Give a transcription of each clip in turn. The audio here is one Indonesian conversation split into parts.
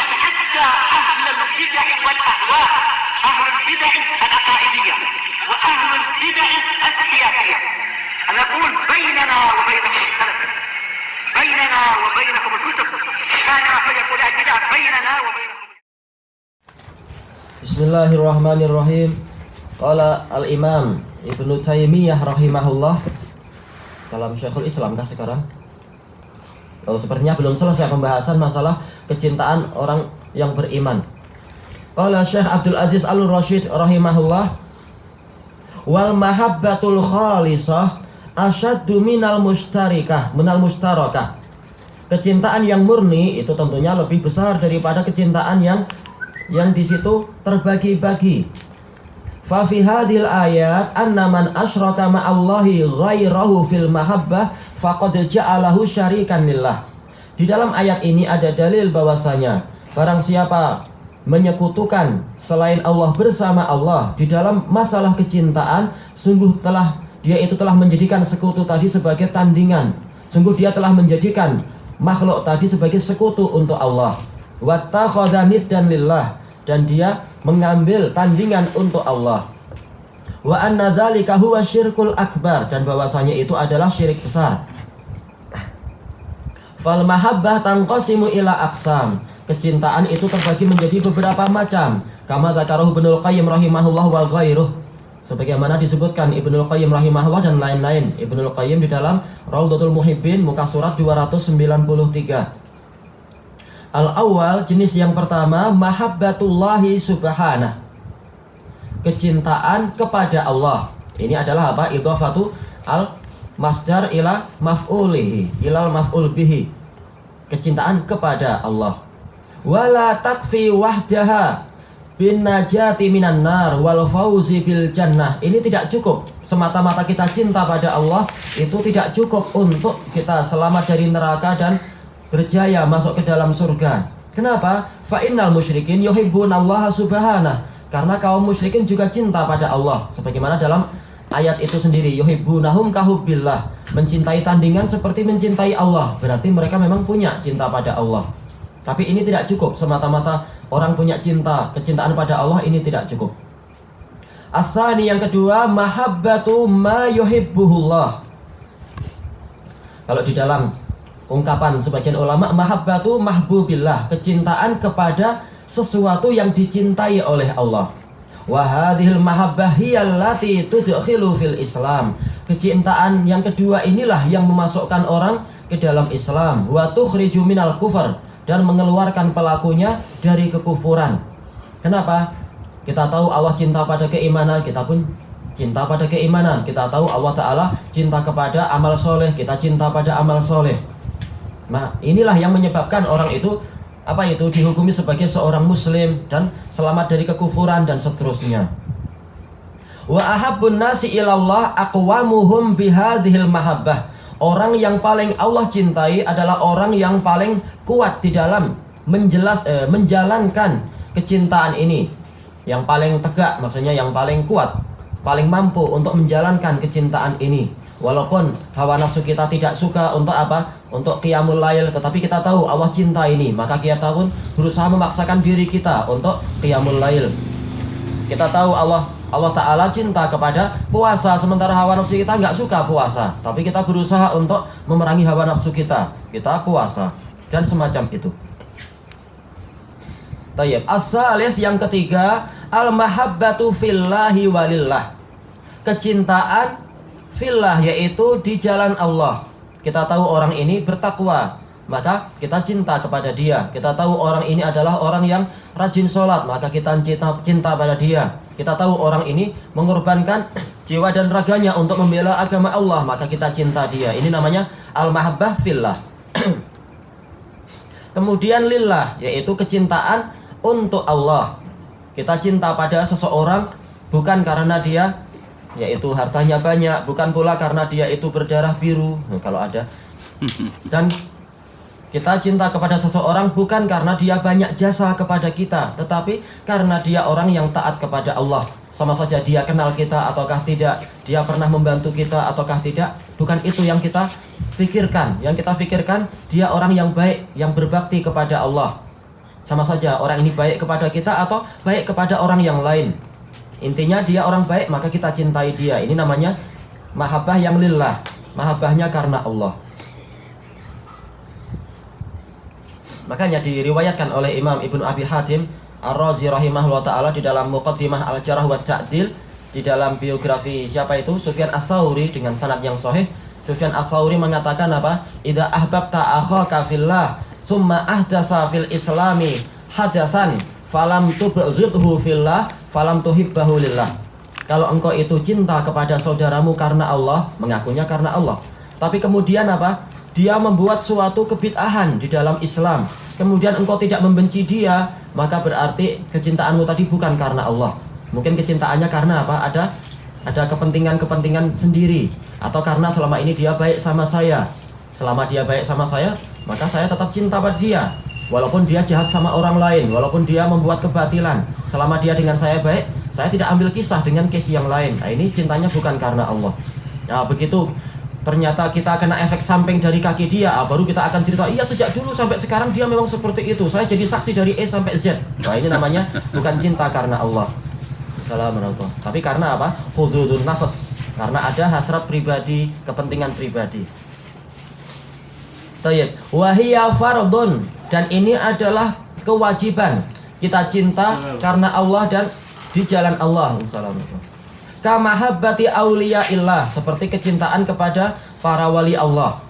حتى أهل البدع والأهواء، أهل البدع العقائدية وأهل البدع السياسية. أنا أقول بيننا وبينكم السلف، بيننا وبينكم الكتب، كان فيقول البدع بيننا وبينكم. Bismillahirrahmanirrahim. Qala al-Imam Ibnu Taimiyah rahimahullah. Kalam Syekhul Islam kah sekarang? Sepertinya belum selesai pembahasan masalah kecintaan orang yang beriman. Qala Syekh Abdul Aziz Al-Rasyid rahimahullah, wal mahabbatul khalisah asyaddu minal mustarakah. Kecintaan yang murni itu tentunya lebih besar daripada kecintaan yang di situ terbagi-bagi. Fa fi hadhil ayat anna man asyraka ma'allahi ghairahu fil mahabbah faqad ja'alahu syarikan lillah. Di dalam ayat ini ada dalil bahwasanya barang siapa menyekutukan selain Allah bersama Allah di dalam masalah kecintaan, sungguh dia telah menjadikan sekutu tadi sebagai tandingan. Sungguh dia telah menjadikan makhluk tadi sebagai sekutu untuk Allah. Wattakhadha niddan lillah, dan dia mengambil tandingan untuk Allah. Wa anna dzalika huwa syirkul akbar, dan bahwasanya itu adalah syirik besar. Fal mahabbah tanqasimu ila aqsam. Kecintaan itu terbagi menjadi beberapa macam. Kama dzakarahu Ibnul Qayyim rahimahullah wa ghairuh. Sebagaimana disebutkan Ibnul Qayyim rahimahullah dan lain-lain. Ibnul Qayyim di dalam Raudhatul Muhibbin muka surat 293. Al-awwal, jenis yang pertama, mahabbatullahi subhanah, kecintaan kepada Allah. Ini adalah apa? Idhafatu al-masdar ila maf'ulihi, ilal maf'ul bihi, kecintaan kepada Allah. Wala takfi wahdaha bin najati minan nar wal fauzi bil jannah. Ini tidak cukup semata-mata kita cinta pada Allah, itu tidak cukup untuk kita selamat dari neraka dan berjaya masuk ke dalam surga. Kenapa? Fa innal musyrikin yuhibbunallaha subhanah. Karena kaum musyrikin juga cinta pada Allah. Sebagaimana dalam ayat itu sendiri, yuhibbunahum kahubbillah, mencintai tandingan seperti mencintai Allah. Berarti mereka memang punya cinta pada Allah. Tapi ini tidak cukup semata-mata orang punya kecintaan pada Allah, ini tidak cukup. As-tsani, yang kedua, mahabbatu ma yuhibbuhullah. Kalau di dalam ungkapan sebagian ulama, mahabbatu mahbubillah, kecintaan kepada sesuatu yang dicintai oleh Allah. Wa hadhil mahabbah hiyallati tudkhilu fil Islam. Kecintaan yang kedua inilah yang memasukkan orang ke dalam Islam. Wa tukhriju minal kufur, dan mengeluarkan pelakunya dari kekufuran. Kenapa? Kita tahu Allah cinta pada keimanan, kita pun cinta pada keimanan. Kita tahu Allah Ta'ala cinta kepada amal soleh, kita cinta pada amal soleh. Nah, inilah yang menyebabkan orang itu dihukumi sebagai seorang muslim dan selamat dari kekufuran dan seterusnya. Wa ahabbun nasi ilallah aqwamuhum bihadhil mahabbah. Orang yang paling Allah cintai adalah orang yang paling kuat di dalam menjalankan kecintaan ini. Yang paling tegak, maksudnya yang paling kuat, paling mampu untuk menjalankan kecintaan ini. Walaupun hawa nafsu kita tidak suka untuk untuk qiyamul lail, tetapi kita tahu Allah cinta ini, maka kita pun berusaha memaksakan diri kita untuk qiyamul lail. Kita tahu Allah Ta'ala cinta kepada puasa, sementara hawa nafsu kita nggak suka puasa, tapi kita berusaha untuk memerangi hawa nafsu kita puasa, dan semacam itu. Tayyib. As-salis, yang ketiga, al-mahabbatu fillahi walillah, kecintaan fillah, yaitu di jalan Allah. Kita tahu orang ini bertakwa, maka kita cinta kepada dia. Kita tahu orang ini adalah orang yang rajin sholat, maka kita cinta pada dia. Kita tahu orang ini mengorbankan jiwa dan raganya untuk membela agama Allah, maka kita cinta dia. Ini namanya al-mahabbah fillah. Kemudian lillah, yaitu kecintaan untuk Allah. Kita cinta pada seseorang bukan karena dia yaitu hartanya banyak, bukan pula karena dia itu berdarah biru, kalau ada. Dan kita cinta kepada seseorang bukan karena dia banyak jasa kepada kita, tetapi karena dia orang yang taat kepada Allah. Sama saja dia kenal kita ataukah tidak, dia pernah membantu kita ataukah tidak, bukan itu yang kita pikirkan. Yang kita pikirkan, dia orang yang baik, yang berbakti kepada Allah. Sama saja orang ini baik kepada kita atau baik kepada orang yang lain. Intinya dia orang baik, maka kita cintai dia. Ini namanya mahabbah yang lillah, mahabbahnya karena Allah. Makanya diriwayatkan oleh Imam Ibnu Abi Hatim Ar-Razi rahimahullah ta'ala di dalam Muqaddimah Al-Jarh wa Ta'dil, di dalam biografi siapa itu? Sufyan Ats-Tsauri dengan sanad yang sahih. Sufyan Ats-Tsauri mengatakan apa? Idza ahbabta akhaka fillah summa ahdasa fil islami hadasan falam tubghidhu fillah falam tuhibbahu lillah. Kalau engkau itu cinta kepada saudaramu karena Allah, mengakunya karena Allah, tapi kemudian apa? Dia membuat suatu kebid'ahan di dalam Islam, kemudian engkau tidak membenci dia, maka berarti kecintaanmu tadi bukan karena Allah. Mungkin kecintaannya karena apa? Ada kepentingan-kepentingan sendiri, atau karena selama ini dia baik sama saya. Selama dia baik sama saya, maka saya tetap cinta pada dia. Walaupun dia jahat sama orang lain, walaupun dia membuat kebatilan, selama dia dengan saya baik, saya tidak ambil kisah dengan case yang lain. Nah, ini cintanya bukan karena Allah. Nah, begitu ternyata kita kena efek samping dari kaki dia, baru kita akan cerita, iya sejak dulu sampai sekarang dia memang seperti itu. Saya jadi saksi dari E sampai Z. Nah, ini namanya bukan cinta karena Allah. Assalamualaikum. Tapi karena apa? Hududun nafas. Karena ada hasrat pribadi, kepentingan pribadi. Tayyib. Wahiyya fardun, dan ini adalah kewajiban. Kita cinta karena Allah dan di jalan Allah. Assalamualaikum. Kamahabbati auliyaillah, seperti kecintaan kepada para wali Allah.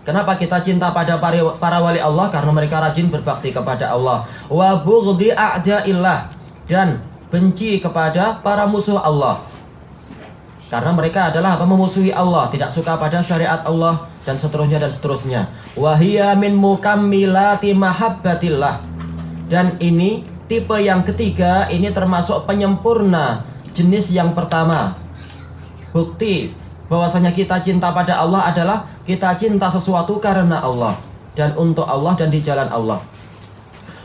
Kenapa kita cinta pada para wali Allah? Karena mereka rajin berbakti kepada Allah. Wa bughdhi a'daillah, dan benci kepada para musuh Allah. Karena mereka adalah memusuhi Allah, tidak suka pada syariat Allah, dan seterusnya dan seterusnya. Wa hiya min mukammilati mahabbatillah. Dan ini tipe yang ketiga, ini termasuk penyempurna jenis yang pertama. Bukti bahwasanya kita cinta pada Allah adalah kita cinta sesuatu karena Allah dan untuk Allah dan di jalan Allah.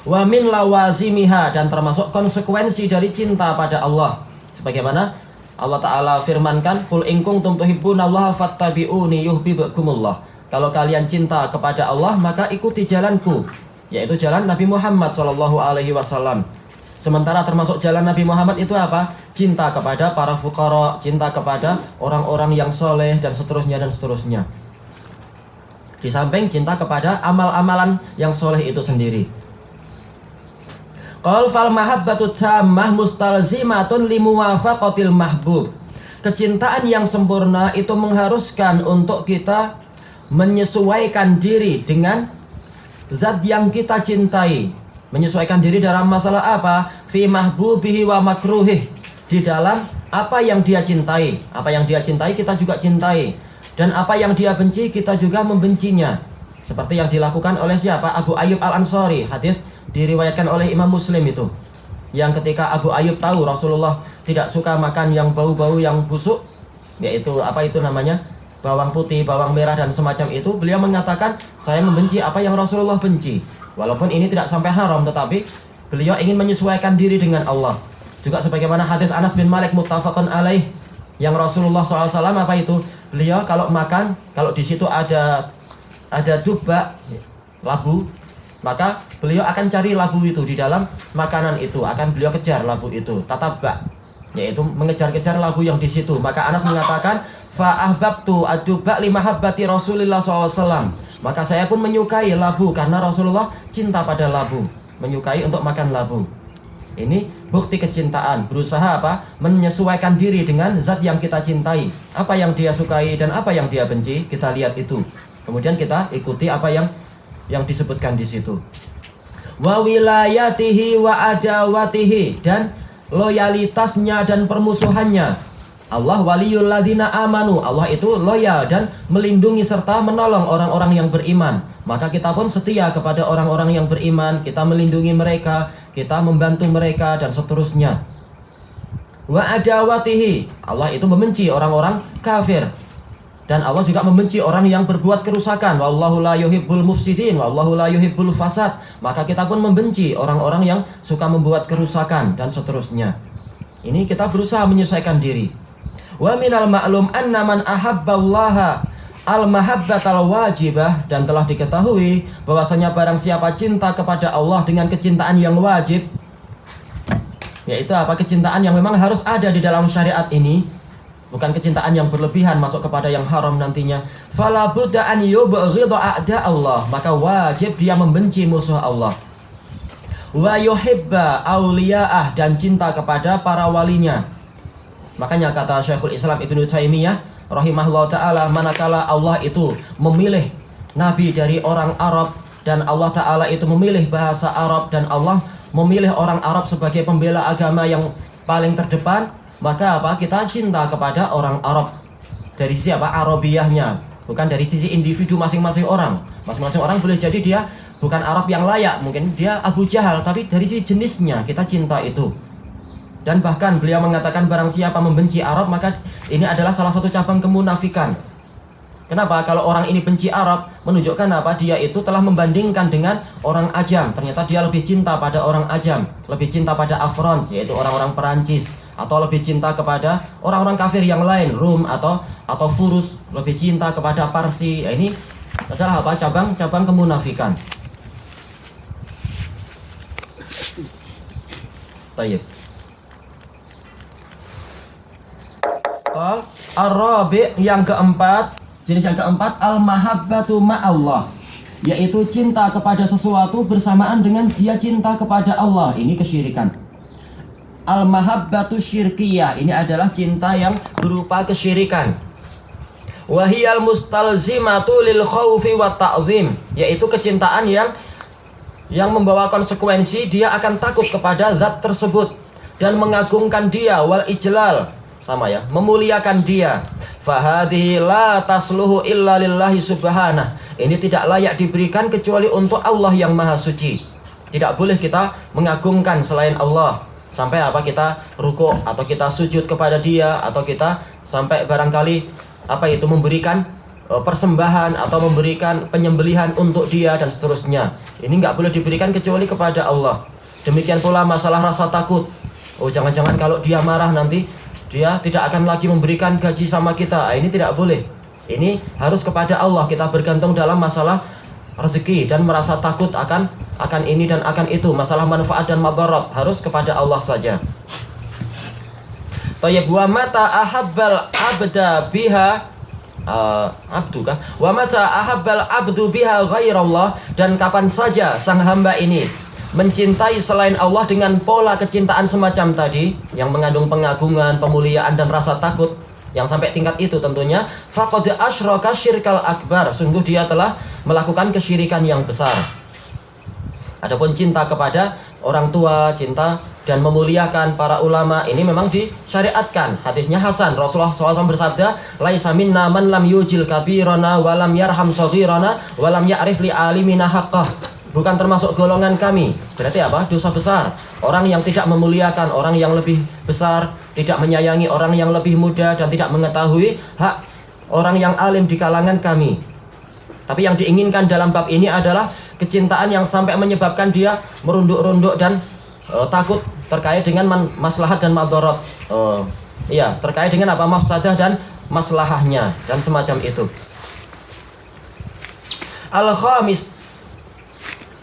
Wa min lawazimiha, dan termasuk konsekuensi dari cinta pada Allah. Sebagaimana Allah Ta'ala firmankan, Qul in kuntum tuhibbunallaha fattabi'uni yuhibbukumullah. Kalau kalian cinta kepada Allah, maka ikuti jalanku, yaitu jalan Nabi Muhammad SAW. Sementara termasuk jalan Nabi Muhammad itu apa? Cinta kepada para fuqara, cinta kepada orang-orang yang soleh, dan seterusnya dan seterusnya. Di samping cinta kepada amal-amalan yang soleh itu sendiri. Qal fal mahabbatu tammah mustalzimatun limuwafaqatil mahbub. Kecintaan yang sempurna itu mengharuskan untuk kita menyesuaikan diri dengan zat yang kita cintai. Menyesuaikan diri dalam masalah apa? Fi mahbubihi wa makruhih. Di dalam apa yang dia cintai. Apa yang dia cintai kita juga cintai. Dan apa yang dia benci kita juga membencinya. Seperti yang dilakukan oleh siapa? Abu Ayyub Al-Ansari. Hadis diriwayatkan oleh Imam Muslim itu. Yang ketika Abu Ayyub tahu Rasulullah tidak suka makan yang bau-bau yang busuk, yaitu apa itu namanya? Bawang putih, bawang merah, dan semacam itu. Beliau mengatakan, saya membenci apa yang Rasulullah benci. Walaupun ini tidak sampai haram, tetapi beliau ingin menyesuaikan diri dengan Allah. Juga sebagaimana hadis Anas bin Malik muttafaqun alaih, yang Rasulullah SAW apa itu? Beliau kalau makan, kalau di situ ada dubak, labu, maka beliau akan cari labu itu di dalam makanan itu, akan beliau kejar labu itu, tatabba, yaitu mengejar-kejar labu yang di situ. Maka Anas mengatakan, fa ahbabtu ad-dubba li mahabbati Rasulillah SAW. Maka saya pun menyukai labu karena Rasulullah cinta pada labu, menyukai untuk makan labu. Ini bukti kecintaan, berusaha apa? Menyesuaikan diri dengan zat yang kita cintai. Apa yang dia sukai dan apa yang dia benci, kita lihat itu. Kemudian kita ikuti apa yang disebutkan di situ. Wa wilayatihi wa adawatihi, dan loyalitasnya dan permusuhannya. Allah waliyul ladzina amanu. Allah itu loyal dan melindungi serta menolong orang-orang yang beriman. Maka kita pun setia kepada orang-orang yang beriman, kita melindungi mereka, kita membantu mereka, dan seterusnya. Wa adawatihi, Allah itu membenci orang-orang kafir. Dan Allah juga membenci orang yang berbuat kerusakan. Wallahu la yuhibbul mufsidin, wallahu la yuhibbul fasad. Maka kita pun membenci orang-orang yang suka membuat kerusakan, dan seterusnya. Ini kita berusaha menyesuaikan diri. Wa minal ma'lum anna man ahabballaha al-mahabbatal wajibah, dan telah diketahui bahwasanya barang siapa cinta kepada Allah dengan kecintaan yang wajib, yaitu apa? Kecintaan yang memang harus ada di dalam syariat ini, bukan kecintaan yang berlebihan masuk kepada yang haram nantinya. Fala budda an yubghidha a'da Allah, maka wajib dia membenci musuh Allah. Wa yuhibba awliya'ah, dan cinta kepada para walinya. Makanya kata Syekhul Islam Ibnu Taimiyah rahimahullah ta'ala, manakala Allah itu memilih nabi dari orang Arab, dan Allah ta'ala itu memilih bahasa Arab, dan Allah memilih orang Arab sebagai pembela agama yang paling terdepan, maka apa? Kita cinta kepada orang Arab dari sisi apa? Arabiyahnya, bukan dari sisi individu masing-masing orang. Masing-masing orang boleh jadi dia bukan Arab yang layak, mungkin dia Abu Jahal, tapi dari sisi jenisnya kita cinta itu. Dan bahkan beliau mengatakan barang siapa membenci Arab, maka ini adalah salah satu cabang kemunafikan. Kenapa? Kalau orang ini benci Arab, menunjukkan apa? Dia itu telah membandingkan dengan orang Ajam. Ternyata dia lebih cinta pada orang Ajam, lebih cinta pada Afrons, yaitu orang-orang Perancis, atau lebih cinta kepada orang-orang kafir yang lain, Rum atau Furus, lebih cinta kepada Parsi. Ini adalah apa? Cabang-cabang kemunafikan. Baik. Ar-rabi', yang keempat, jenis yang keempat, al-mahabbatu ma'allah, yaitu cinta kepada sesuatu bersamaan dengan dia cinta kepada Allah. Ini kesyirikan. Al-mahabbatu syirkiyah, ini adalah cinta yang berupa kesyirikan. Wahiyal mustalzimatu lil khaufi wa ta'zim, yaitu kecintaan yang membawa konsekuensi dia akan takut kepada zat tersebut dan mengagungkan dia, wal ijlal, sama ya, memuliakan dia. Fahadhi la tasluhu illa lillahi subhanah, ini tidak layak diberikan kecuali untuk Allah yang maha suci. Tidak boleh kita mengagungkan selain Allah, sampai apa? Kita rukuk atau kita sujud kepada dia, atau kita sampai barangkali apa itu memberikan persembahan atau memberikan penyembelihan untuk dia dan seterusnya. Ini nggak boleh diberikan kecuali kepada Allah. Demikian pula masalah rasa takut. Oh, jangan-jangan kalau dia marah nanti dia tidak akan lagi memberikan gaji sama kita. Ini tidak boleh. Ini harus kepada Allah. Kita bergantung dalam masalah rezeki dan merasa takut akan ini dan akan itu. Masalah manfaat dan madarat harus kepada Allah saja. Tayyib, wa mata ahabbal abda biha abdu kah? Wa mata ahabbal abdu biha ghairallah, dan kapan saja sang hamba ini mencintai selain Allah dengan pola kecintaan semacam tadi yang mengandung pengagungan, pemuliaan dan rasa takut, yang sampai tingkat itu tentunya, faqad asyraka syirkal akbar, sungguh dia telah melakukan kesyirikan yang besar. Adapun cinta kepada orang tua, cinta dan memuliakan para ulama, ini memang disyariatkan. Hadisnya hasan. Rasulullah SAW bersabda, laisa minna man lam yujil kabirana wa lam yarham saghirana wa lam ya'rif li alimina haqqah. Bukan termasuk golongan kami. Berarti apa? Dosa besar. Orang yang tidak memuliakan orang yang lebih besar, tidak menyayangi orang yang lebih muda, dan tidak mengetahui hak orang yang alim di kalangan kami. Tapi yang diinginkan dalam bab ini adalah kecintaan yang sampai menyebabkan dia merunduk-runduk dan takut terkait dengan maslahat dan madarat. Iya, terkait dengan apa? Mafsadah dan maslahahnya dan semacam itu. Al-khamis,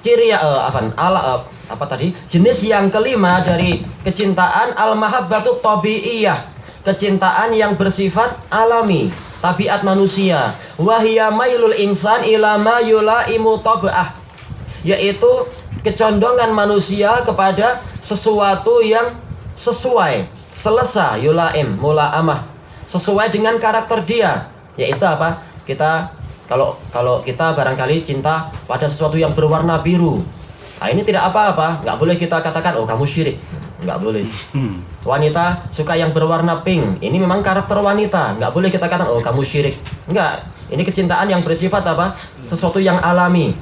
ciri apa tadi? Jenis yang kelima dari kecintaan, al-mahabbatu tabi'iyah, kecintaan yang bersifat alami, tabiat manusia. Wahia mailul insan ila ma yulaimu tab'ah, yaitu kecondongan manusia kepada sesuatu yang sesuai, selesa, yulaim, mulaamah, sesuai dengan karakter dia. Yaitu apa? Kita kalau kita barangkali cinta pada sesuatu yang berwarna biru, nah ini tidak apa-apa, nggak boleh kita katakan oh kamu syirik, nggak boleh. Wanita suka yang berwarna pink, ini memang karakter wanita, nggak boleh kita katakan oh kamu syirik, nggak. Ini kecintaan yang bersifat apa? Sesuatu yang alami,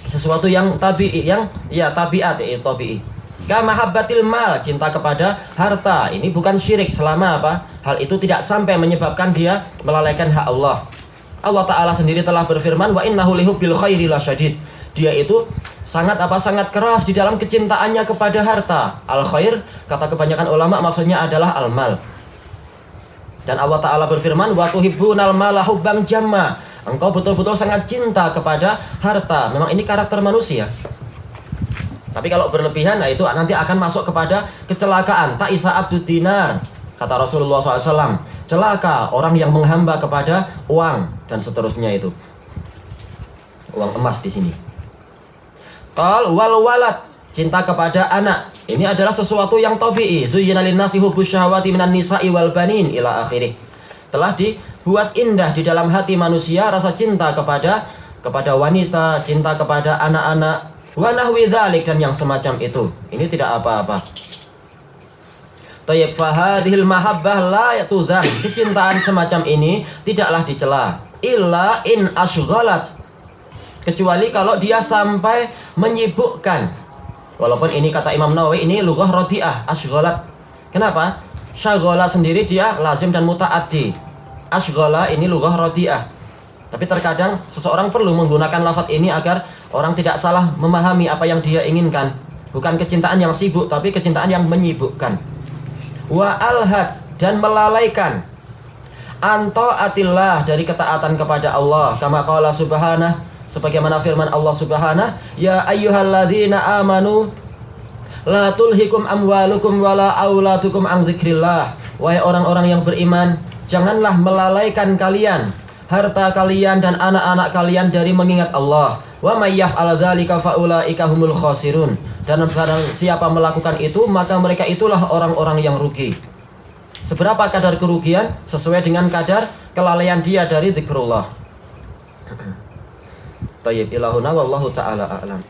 sesuatu yang tabi'i, yang ya tabiat, tabi'i. Kamahabbatil mal, cinta kepada harta, ini bukan syirik selama apa? Hal itu tidak sampai menyebabkan dia melalaikan hak Allah. Allah Ta'ala sendiri telah berfirman, wa innahu lihubbil khairi lasyadid. Dia itu sangat keras di dalam kecintaannya kepada harta. Al khair, kata kebanyakan ulama, maksudnya adalah al mal. Dan Allah Ta'ala berfirman, wa tuhibbunal mala hubban jamma. Engkau betul-betul sangat cinta kepada harta. Memang ini karakter manusia. Tapi kalau berlebihan, nah itu nanti akan masuk kepada kecelakaan. Ta'isa abdud dinar, kata Rasulullah SAW. Celaka orang yang menghamba kepada uang dan seterusnya itu. Uang emas di sini. Qal wal walad, cinta kepada anak. Ini adalah sesuatu yang tabi'i. Zuyyina lin-nasi hubbus syahawati minan nisa'i wal banin ila akhirih. Telah dibuat indah di dalam hati manusia rasa cinta kepada wanita, cinta kepada anak-anak, wa nahwi dzalik, dan yang semacam itu. Ini tidak apa-apa. Tayyib, fa hadhil mahabbah la yatuzam. Kecintaan semacam ini tidaklah dicela. Illa in ashghalat, kecuali kalau dia sampai menyibukkan. Walaupun ini kata Imam Nawawi, ini lughah radi'ah, ashghalat. Kenapa? Syaghala sendiri dia lazim dan muta'addi. Ashghala ini lughah radi'ah. Tapi terkadang seseorang perlu menggunakan lafaz ini agar orang tidak salah memahami apa yang dia inginkan. Bukan kecintaan yang sibuk, tapi kecintaan yang menyibukkan. Wa alhad, dan melalaikan. Anta'atillah, dari ketaatan kepada Allah. Kama qala subhanah, sebagaimana firman Allah Subhanahu, ya ayyuhalladzina amanu la tulhikum amwalukum wala auladukum an dzikrillah. Wahai orang-orang yang beriman, janganlah melalaikan kalian harta kalian dan anak-anak kalian dari mengingat Allah. Wa may yaf'al dzalika faulaika humul khasirun. Dan barang siapa melakukan itu, maka mereka itulah orang-orang yang rugi. Seberapa kadar kerugian? Sesuai dengan kadar kelalaian dia dari zikrullah. Tayyib, ilahuna wallahu ta'ala a'lam.